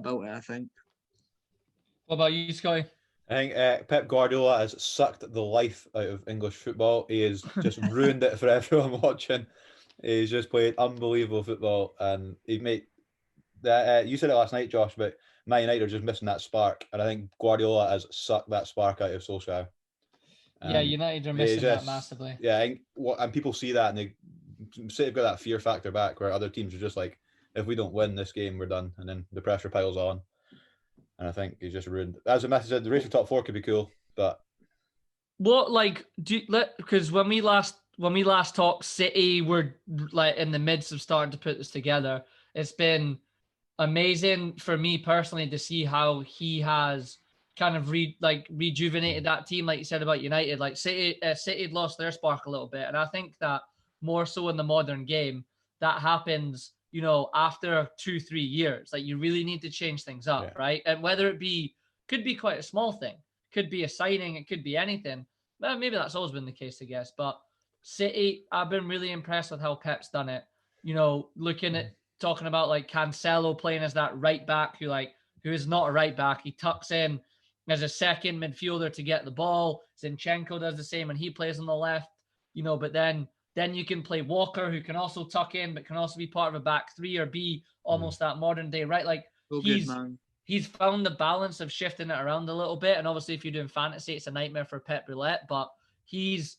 about it, I think. What about you, Scotty? I think Pep Guardiola has sucked the life out of English football. He has just ruined it for everyone watching. He's just played unbelievable football, and he made that. You said it last night, Josh, but Man United are just missing that spark, and I think Guardiola has sucked that spark out of Solskjaer. Yeah, United are missing that massively. Yeah, and people see that, and they say they've got that fear factor back, where other teams are just like, if we don't win this game, we're done, and then the pressure piles on. And I think he's just ruined. As a message said, the race for top four could be cool, but what because when we last talked, City were like in the midst of starting to put this together. It's been amazing for me personally to see how he has kind of rejuvenated that team, like you said about United. Like City had lost their spark a little bit, and I think that more so in the modern game that happens, after 2-3 years. Like you really need to change things up, right? And whether it could be quite a small thing, could be a signing, it could be anything. Well, maybe that's always been the case, I guess. But City, I've been really impressed with how Pep's done it. Looking at talking about like Cancelo playing as that right back who is not a right back. He tucks in as a second midfielder to get the ball. Zinchenko does the same and he plays on the left, but then you can play Walker, who can also tuck in, but can also be part of a back three or be almost that modern day, right? Like he's found the balance of shifting it around a little bit. And obviously if you're doing fantasy, it's a nightmare for Pep Roulette, but he's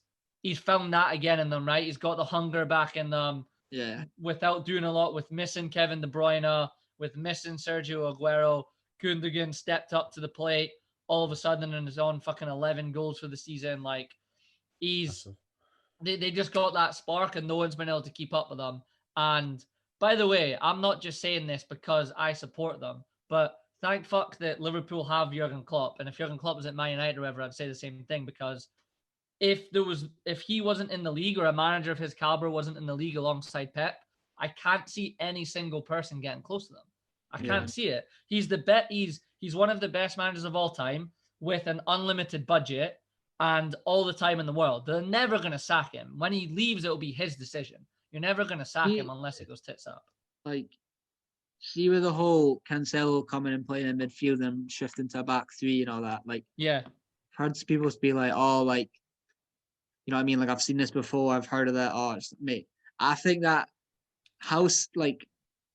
found that again in them, right? He's got the hunger back in them. Yeah. Without doing a lot, with missing Kevin De Bruyne, with missing Sergio Aguero, Gundogan stepped up to the plate all of a sudden and is on fucking 11 goals for the season. Like they just got that spark and no one's been able to keep up with them. And by the way, I'm not just saying this because I support them, but thank fuck that Liverpool have Jurgen Klopp. And if Jurgen Klopp was at Man United or whatever, I'd say the same thing, because if he wasn't in the league or a manager of his caliber wasn't in the league alongside Pep, I can't see any single person getting close to them. I can't see it. He's one of the best managers of all time with an unlimited budget and all the time in the world. They're never going to sack him. When he leaves, it'll be his decision. You're never going to sack him unless it goes tits up. Like, see with the whole Cancelo coming and playing in midfield and shifting to a back three and all that. Like, heard people be like, oh, like, you know what I mean? Like, I've seen this before. I've heard of that. Oh, mate, I think that how, like,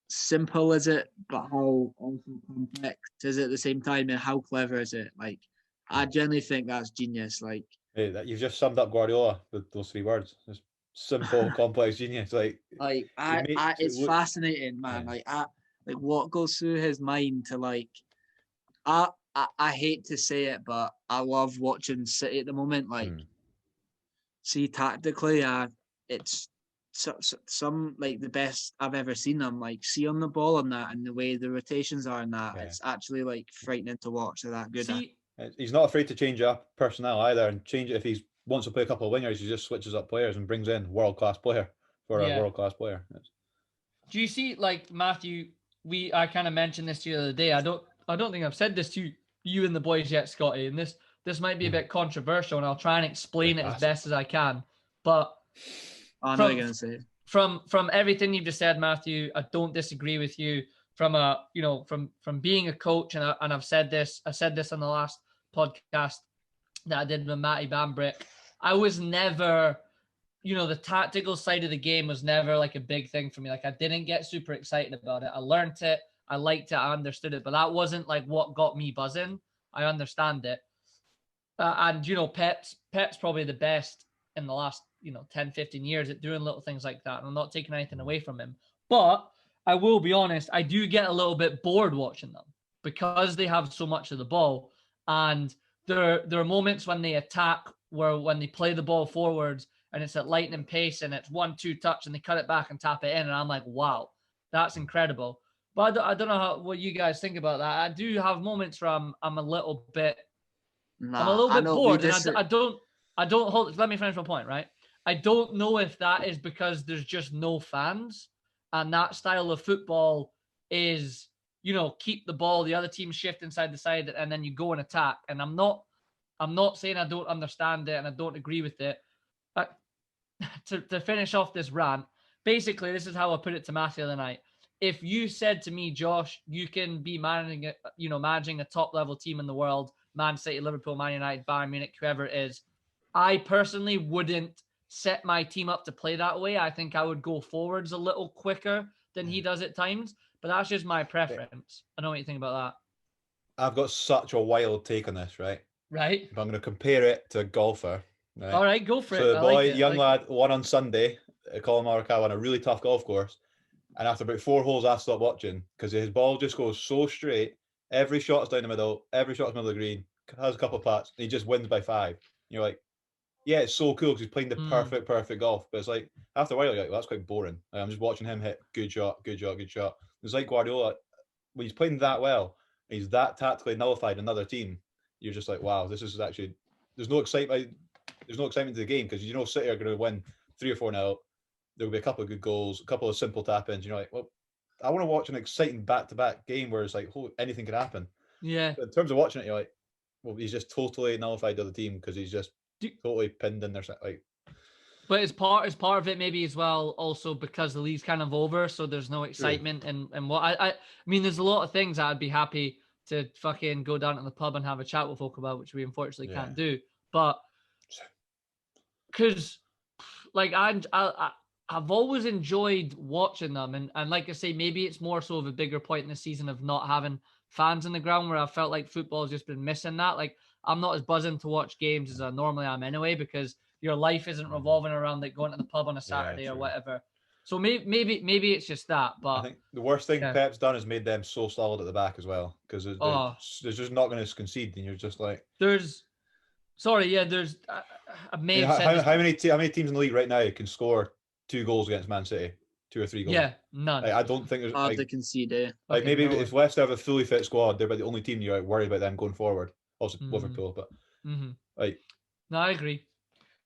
simple is it, but how also complex is it at the same time, and how clever is it? Like, I generally think that's genius. Like, hey, that you've just summed up Guardiola with those 3 words. Just simple, complex genius. It's fascinating, man. Yeah. Like what goes through his mind to like. I hate to say it, but I love watching City at the moment. Like, see tactically, it's some like the best I've ever seen them. Like, see on the ball on that and the way the rotations are and that, it's actually like frightening to watch. They're that good. He's not afraid to change up personnel either, and change it if he wants to play a couple of wingers. He just switches up players and brings in world-class player for a world-class player. Do you see, like, Matthew? I kind of mentioned this to you the other day. I don't think I've said this to you and the boys yet, Scotty. And this might be a bit controversial, and I'll try and explain it as best as I can. But I know you're gonna say from everything you've just said, Matthew, I don't disagree with you. From being a coach, and I've said this. I said this on the last podcast that I did with Matty Bambrick. I was never, the tactical side of the game was never like a big thing for me. Like, I didn't get super excited about it. I learned it. I liked it. I understood it. But that wasn't like what got me buzzing. I understand it. And Pep's probably the best in the last, 10, 15 years at doing little things like that. And I'm not taking anything away from him. But I will be honest, I do get a little bit bored watching them because they have so much of the ball. And there are moments when they attack when they play the ball forwards and it's at lightning pace and it's 1-2 touch and they cut it back and tap it in. And I'm like, wow, that's incredible. But I don't know what you guys think about that. I do have moments where I'm a little bit bored. And I don't hold. Let me finish my point, right? I don't know if that is because there's just no fans and that style of football is, keep the ball, the other team shift inside the side and then you go and attack. And I'm not saying I don't understand it and I don't agree with it. But to finish off this rant, basically, this is how I put it to Matthew the other night. if you said to me, Josh, you can be managing a top level team in the world, Man City, Liverpool, Man United, Bayern Munich, whoever it is, I personally wouldn't set my team up to play that way. I think I would go forwards a little quicker than he does at times, but that's just my preference. I don't know what you think about that. I've got such a wild take on this, right? Right. But I'm going to compare it to a golfer. Right? All right, go for it. So the boy, young lad, won on Sunday at Colin Morikawa on a really tough golf course. And after about 4 holes, I stopped watching because his ball just goes so straight. Every shot's down the middle. Every shot's middle of the green. Has a couple of putts. And he just wins by 5. And you're like, yeah, it's so cool because he's playing the perfect golf. But it's like, after a while, you're like, well, that's quite boring. Like, I'm just watching him hit good shot, good shot, good shot. It's like Guardiola, when he's playing that well, he's that tactically nullified another team. You're just like, wow, this is actually, there's no excitement to the game because City are going to win 3 or 4-0. There'll be a couple of good goals, a couple of simple tap-ins. You're like, well, I want to watch an exciting back-to-back game where it's like, anything can happen. Yeah. But in terms of watching it, you're like, well, he's just totally nullified the other team because he's just totally pinned in there. Like, but it's part of it maybe as well. Also because the league's kind of over, so there's no excitement and what I mean. There's a lot of things I'd be happy to fucking go down to the pub and have a chat with folk about, which we unfortunately can't do. But because like I've always enjoyed watching them, and like I say, maybe it's more so of a bigger point in the season of not having fans in the ground where I felt like football's just been missing that. Like I'm not as buzzing to watch games as I normally am anyway, because your life isn't revolving around like going to the pub on a Saturday or whatever. So maybe it's just that. But I think the worst thing Pep's done is made them so solid at the back as well, because they're just not going to concede, and you're just like, I may have said how many teams in the league right now can score 2 goals against Man City, 2 or 3 goals? Yeah, none. I don't think there's hard to concede. Like maybe if Leicester have a fully fit squad, they're about the only team you're worried about them going forward. Also Liverpool, but like, no, I agree.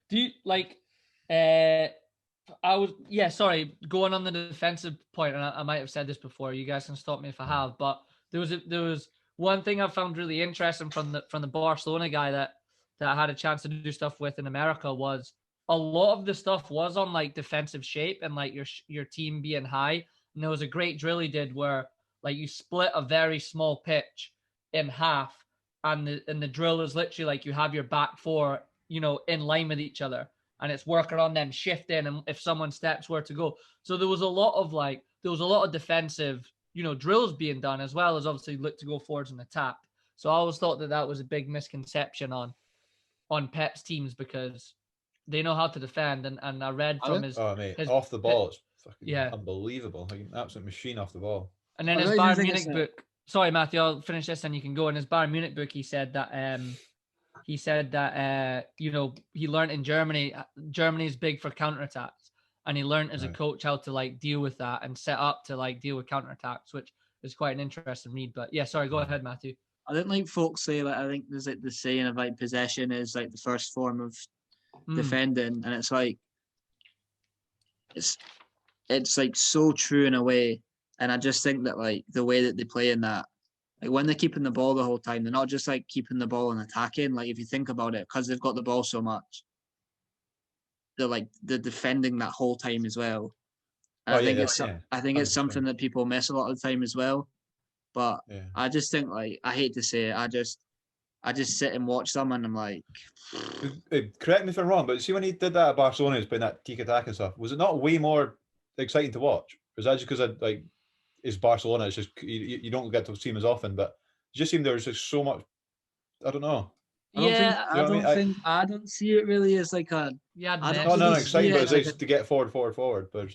Do you like? Going on the defensive point, and I might have said this before. You guys can stop me if I have, but there was one thing I found really interesting from the Barcelona guy that I had a chance to do stuff with in America was a lot of the stuff was on like defensive shape and like your team being high. And there was a great drill he did where like you split a very small pitch in half, and the drill is literally like you have your back 4, in line with each other, and it's working on them shifting and if someone steps where to go. So there was a lot of defensive, drills being done, as well as obviously look to go forwards and attack. So I always thought that was a big misconception on Pep's teams, because they know how to defend. And I read from his off the ball, it's fucking unbelievable. Like an absolute machine off the ball. And then his Bayern Munich book. Sorry, Matthew, I'll finish this and you can go. In his Bayern Munich book, he said that he learned in Germany is big for counterattacks, and he learned as a coach how to like deal with that and set up to like deal with counterattacks, which is quite an interesting read. But yeah, sorry, go ahead, Matthew. I don't like folks say, like, I think there's like the saying of like possession is like the first form of defending, and it's like it's like so true in a way. And I just think that like the way that they play in that, like when they're keeping the ball the whole time, they're not just like keeping the ball and attacking. Like if you think about it, because they've got the ball so much, they're defending that whole time as well. And I think it's something that people miss a lot of the time as well. But I just think, like, I hate to say it, I just sit and watch them and I'm like, correct me if I'm wrong, but see when he did that at Barcelona, he was playing that tiki-taka and stuff, was it not way more exciting to watch? Was that just because it's Barcelona? It's just you don't get to see him as often, but it just seemed there was just so much. I don't know. I don't see it really as like a. Yeah, not exciting, but it's to get forward. But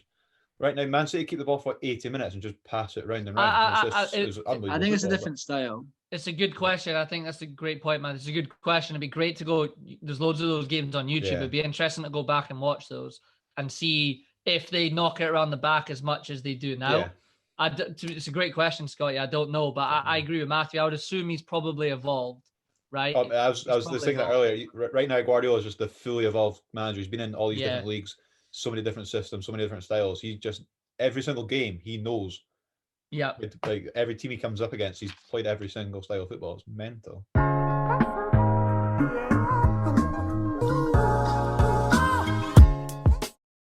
right now, Man City keep the ball for 80 minutes and just pass it round and round. It's unbelievable. I think it's a different style. It's a good question. I think that's a great point, man. It's a good question. It'd be great to go. There's loads of those games on YouTube. It'd be interesting to go back and watch those and see if they knock it around the back as much as they do now. It's a great question, Scotty. I don't know, but I agree with Matthew. I would assume he's probably evolved, right? I was just thinking that earlier. Right now, Guardiola is just the fully evolved manager. He's been in all these different leagues, so many different systems, so many different styles. He just, every single game, he knows. Yeah. Like every team he comes up against, he's played every single style of football. It's mental.